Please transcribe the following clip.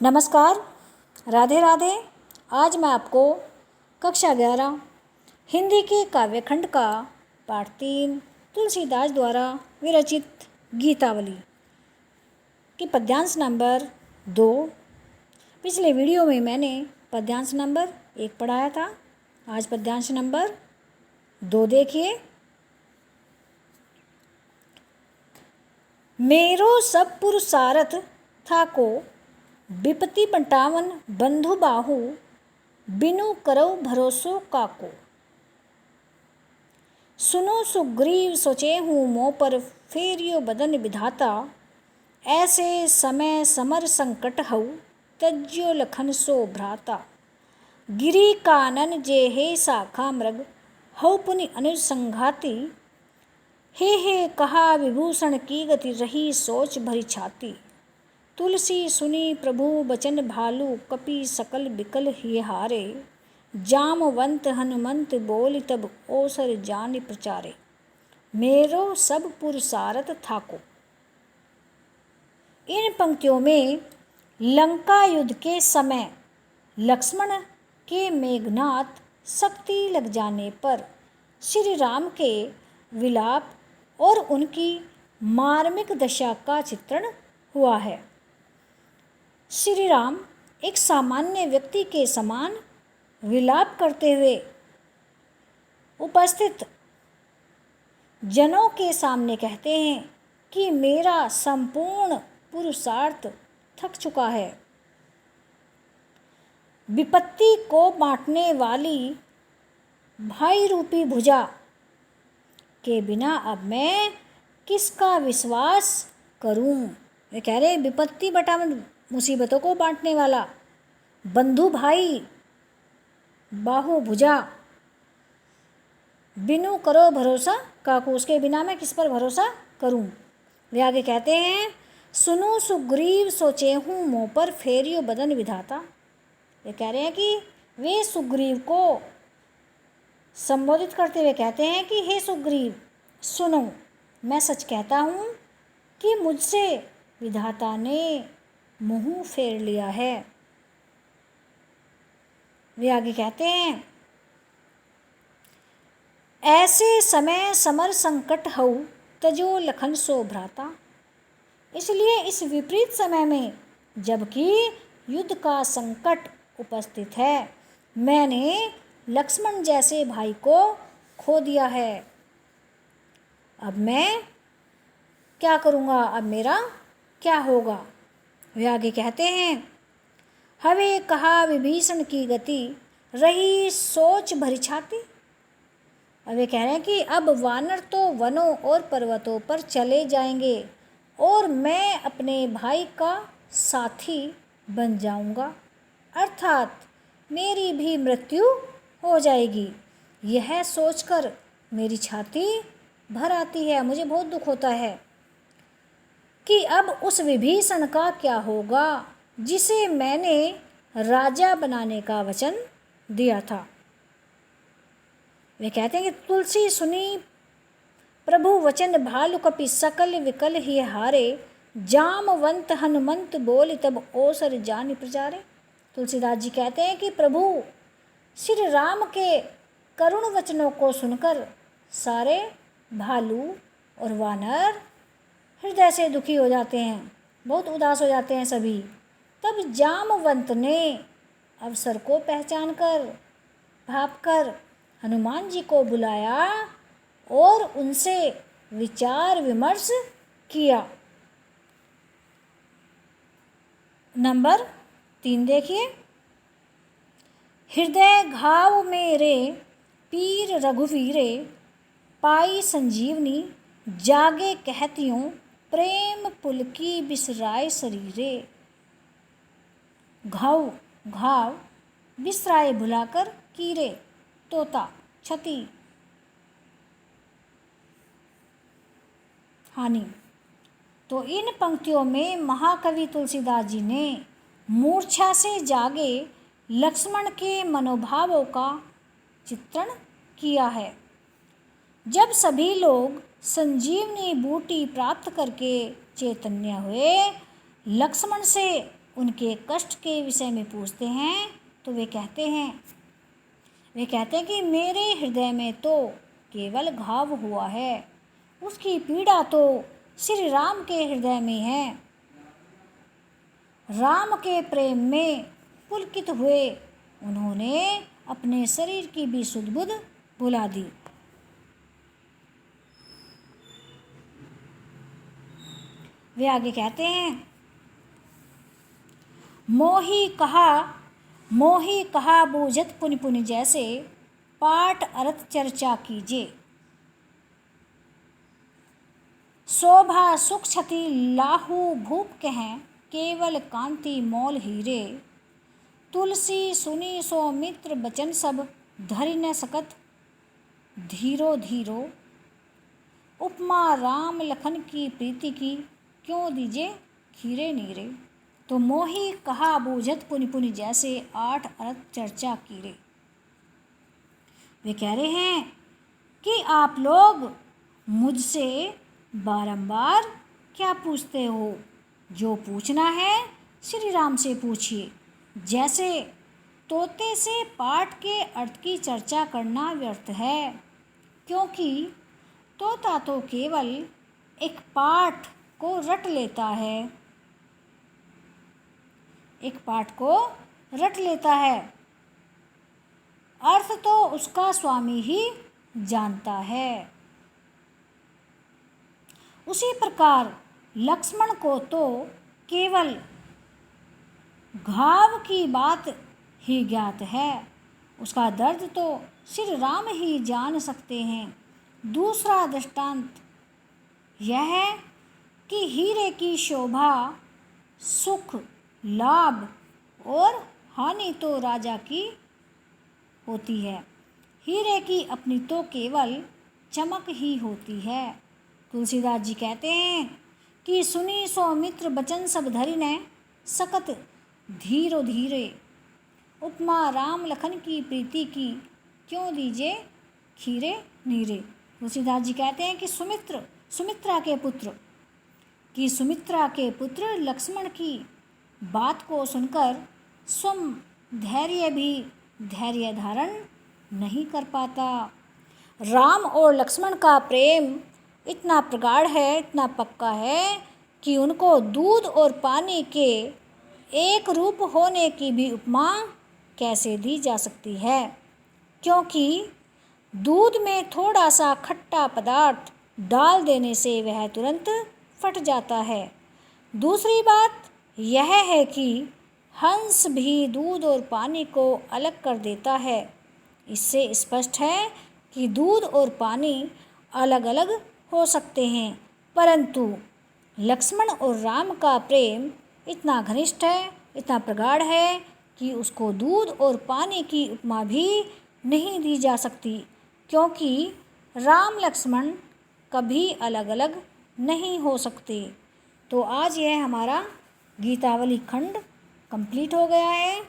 नमस्कार, राधे राधे। आज मैं आपको कक्षा 11 हिंदी के काव्यखंड का पाठ 3 तुलसीदास द्वारा विरचित गीतावली की पद्यांश नंबर 2। पिछले वीडियो में मैंने पद्यांश नंबर 1 पढ़ाया था। आज पद्यांश नंबर 2 देखिए। मेरो सब पुरुषारथ था को विपत्ति बंटावन बंधु बाहु बिनु करौ भरोसो काको। सुनो सुग्रीव सोचे हूँ मोह पर फेरियो बदन विधाता। ऐसे समय समर संकट हऊ तज्यो लखन सो भ्राता। गिरी कानन जे हे शाखा मृग हऊ पुनि अनुज संघाती। हे कहा विभूषण की गति रही सोच भरी छाती। तुलसी सुनी प्रभु बचन भालू कपि सकल बिकल हिय हारे। जामवंत हनुमंत बोली तब ओसर जानि प्रचारे। मेरो सब पुरुषारथ थाको। इन पंक्तियों में लंका युद्ध के समय लक्ष्मण के मेघनाद शक्ति लग जाने पर श्री राम के विलाप और उनकी मार्मिक दशा का चित्रण हुआ है। श्री राम एक सामान्य व्यक्ति के समान विलाप करते हुए उपस्थित जनों के सामने कहते हैं कि मेरा संपूर्ण पुरुषार्थ थक चुका है। विपत्ति को बांटने वाली भाई रूपी भुजा के बिना अब मैं किसका विश्वास करूं। वे कह रहे विपत्ति बटा मुसीबतों को बांटने वाला बंधु भाई बाहु भुजा बिनु करो भरोसा काकू, उसके बिना मैं किस पर भरोसा करूं। वे आगे कहते हैं सुनो सुग्रीव सोचे हूँ मोह पर फेरियो बदन विधाता। वे कह रहे हैं कि वे सुग्रीव को संबोधित करते हुए कहते हैं कि हे सुग्रीव सुनो, मैं सच कहता हूँ कि मुझसे विधाता ने मुँह फेर लिया है। वे आगे कहते हैं ऐसे समय समर संकट हऊ तजो लखन सो भ्राता। इसलिए इस विपरीत समय में जबकि युद्ध का संकट उपस्थित है मैंने लक्ष्मण जैसे भाई को खो दिया है। अब मैं क्या करूँगा, अब मेरा क्या होगा। वे आगे कहते हैं हवे कहा विभीषण की गति रही सोच भरी छाती। अब वे कह रहे हैं कि अब वानर तो वनों और पर्वतों पर चले जाएंगे और मैं अपने भाई का साथी बन जाऊंगा, अर्थात मेरी भी मृत्यु हो जाएगी। यह सोचकर मेरी छाती भर आती है, मुझे बहुत दुख होता है कि अब उस विभीषण का क्या होगा जिसे मैंने राजा बनाने का वचन दिया था। वे कहते हैं कि तुलसी सुनी प्रभु वचन भालु कपि सकल विकल ही हारे। जामवंत हनुमंत बोली तब ओसर जानि प्रचारे। तुलसीदास जी कहते हैं कि प्रभु श्री राम के करुण वचनों को सुनकर सारे भालू और वानर हृदय से दुखी हो जाते हैं, बहुत उदास हो जाते हैं सभी। तब जामवंत ने अवसर को पहचान कर भांपकर हनुमान जी को बुलाया और उनसे विचार विमर्श किया। नंबर 3 देखिए। हृदय घाव मेरे पीर रघुवीरे पाई संजीवनी। जागे कहतियों प्रेम पुलकी बिसराय शरीरे। घाव घाव बिसराए भुलाकर कीरे तोता क्षति हानि। तो इन पंक्तियों में महाकवि तुलसीदास जी ने मूर्छा से जागे लक्ष्मण के मनोभावों का चित्रण किया है। जब सभी लोग संजीवनी बूटी प्राप्त करके चैतन्य हुए, लक्ष्मण से उनके कष्ट के विषय में पूछते हैं तो वे कहते हैं कि मेरे हृदय में तो केवल घाव हुआ है, उसकी पीड़ा तो श्री राम के हृदय में है। राम के प्रेम में पुलकित हुए उन्होंने अपने शरीर की भी सुध बुध भुला दी। वे आगे कहते हैं, मोही कहा बूझत पुनि पुनि जैसे, पाठ अर्थ चर्चा कीजिए। शोभा सुख क्षति लाहू भूप कहें, केवल कांति मोल हीरे। तुलसी सुनी सो मित्र बचन सब, धरि न सकत धीरो धीरो। उपमा राम लखन की प्रीति की, क्यों दीजे खीरे नीरे। तो मोही कहा बूझत पुनि पुनि जैसे, आठ अर्थ चर्चा कीरे। वे कह रहे हैं कि आप लोग मुझसे बारंबार क्या पूछते हो? जो पूछना है श्री राम से पूछिए। जैसे तोते से पाठ के अर्थ की चर्चा करना व्यर्थ है, क्योंकि तोता तो केवल एक पाठ को रट लेता है, अर्थ तो उसका स्वामी ही जानता है। उसी प्रकार लक्ष्मण को तो केवल घाव की बात ही ज्ञात है, उसका दर्द तो श्री राम ही जान सकते हैं। दूसरा दृष्टांत यह है कि हीरे की शोभा, सुख, लाभ और हानि तो राजा की होती है, हीरे की अपनी तो केवल चमक ही होती है। तुलसीदास जी कहते हैं कि सुनी सो मित्र बचन सब धरि न सकत धीरो धीरे। उपमा राम लखन की प्रीति की, क्यों दीजे खीरे नीरे। तुलसीदास जी कहते हैं कि सुमित्रा के पुत्र लक्ष्मण की बात को सुनकर स्वयं धैर्य भी धैर्य धारण नहीं कर पाता। राम और लक्ष्मण का प्रेम इतना प्रगाढ़ है, इतना पक्का है कि उनको दूध और पानी के एक रूप होने की भी उपमा कैसे दी जा सकती है, क्योंकि दूध में थोड़ा सा खट्टा पदार्थ डाल देने से वह तुरंत फट जाता है। दूसरी बात यह है कि हंस भी दूध और पानी को अलग कर देता है। इससे स्पष्ट है कि दूध और पानी अलग अलग हो सकते हैं, परंतु लक्ष्मण और राम का प्रेम इतना घनिष्ठ है, इतना प्रगाढ़ है कि उसको दूध और पानी की उपमा भी नहीं दी जा सकती, क्योंकि राम लक्ष्मण कभी अलग अलग नहीं हो सकते। तो आज यह हमारा गीतावली खंड कंप्लीट हो गया है।